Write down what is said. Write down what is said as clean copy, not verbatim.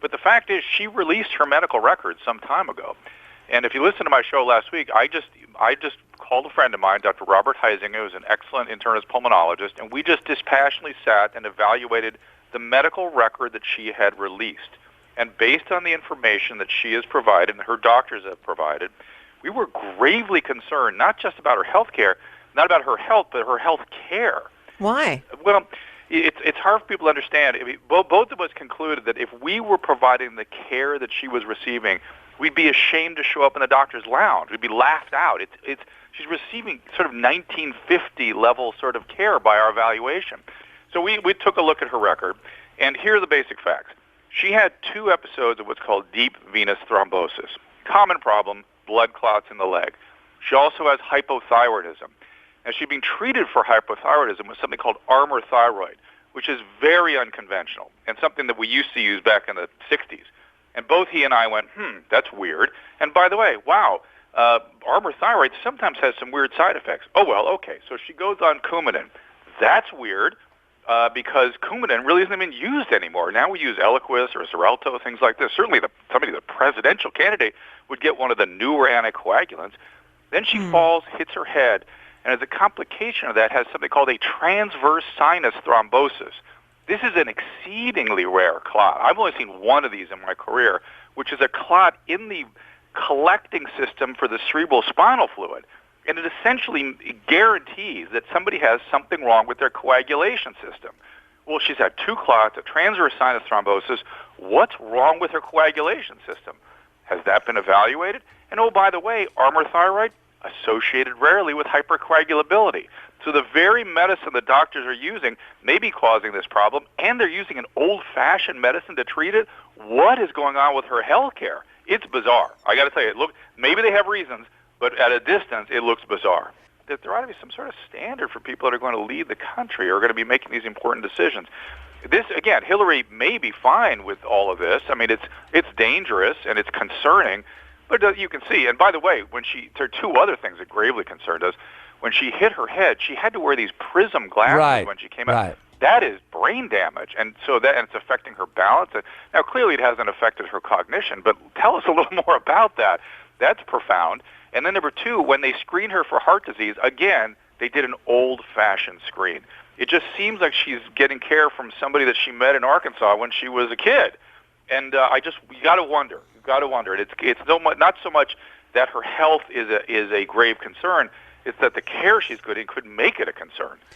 But the fact is, she released her medical records some time ago. And if you listen to my show last week, I just called a friend of mine, Dr. Robert Heisinger, who's an excellent internist pulmonologist, and we just dispassionately sat and evaluated the medical record that she had released. And based on the information that she has provided and her doctors have provided, we were gravely concerned, not just about her health care, not about her health, but her health care. Why? Well, it's hard for people to understand. I mean, both of us concluded that if we were providing the care that she was receiving, we'd be ashamed to show up in the doctor's lounge. We'd be laughed out. She's receiving sort of 1950 level sort of care by our evaluation. So we took a look at her record, and here are the basic facts. She had 2 episodes of what's called deep venous thrombosis. Common problem, blood clots in the leg. She also has hypothyroidism. And she's being treated for hypothyroidism with something called Armour thyroid, which is very unconventional and something that we used to use back in the 60s. And both he and I went, that's weird. And by the way, wow, Armour thyroid sometimes has some weird side effects. Oh, well, okay. So she goes on Coumadin. That's weird because Coumadin really isn't even used anymore. Now we use Eliquis or Xarelto, things like this. Certainly the presidential candidate would get one of the newer anticoagulants. Then she falls, hits her head, and as a complication of that has something called a transverse sinus thrombosis. This is an exceedingly rare clot. I've only seen one of these in my career, which is a clot in the collecting system for the cerebral spinal fluid. And it essentially guarantees that somebody has something wrong with their coagulation system. Well, she's had 2 clots, a transverse sinus thrombosis. What's wrong with her coagulation system? Has that been evaluated? And oh, by the way, Armour thyroid associated rarely with hypercoagulability. So the very medicine the doctors are using may be causing this problem, and they're using an old-fashioned medicine to treat it. What is going on with her health care? It's bizarre. I got to tell you, look, maybe they have reasons, but at a distance, it looks bizarre. That there ought to be some sort of standard for people that are going to lead the country or are going to be making these important decisions. This, again, Hillary may be fine with all of this. I mean, it's dangerous and it's concerning, but you can see. And by the way, there are 2 other things that gravely concerned us. When she hit her head, she had to wear these prism glasses when she came out. Right. That is brain damage, and it's affecting her balance. Now, clearly, it hasn't affected her cognition, but tell us a little more about that. That's profound. And then number 2, when they screened her for heart disease, again, they did an old-fashioned screen. It just seems like she's getting care from somebody that she met in Arkansas when she was a kid. And you got to wonder. You've got to wonder. And it's not so much that her health is a grave concern. It's that the care she's getting could make it a concern.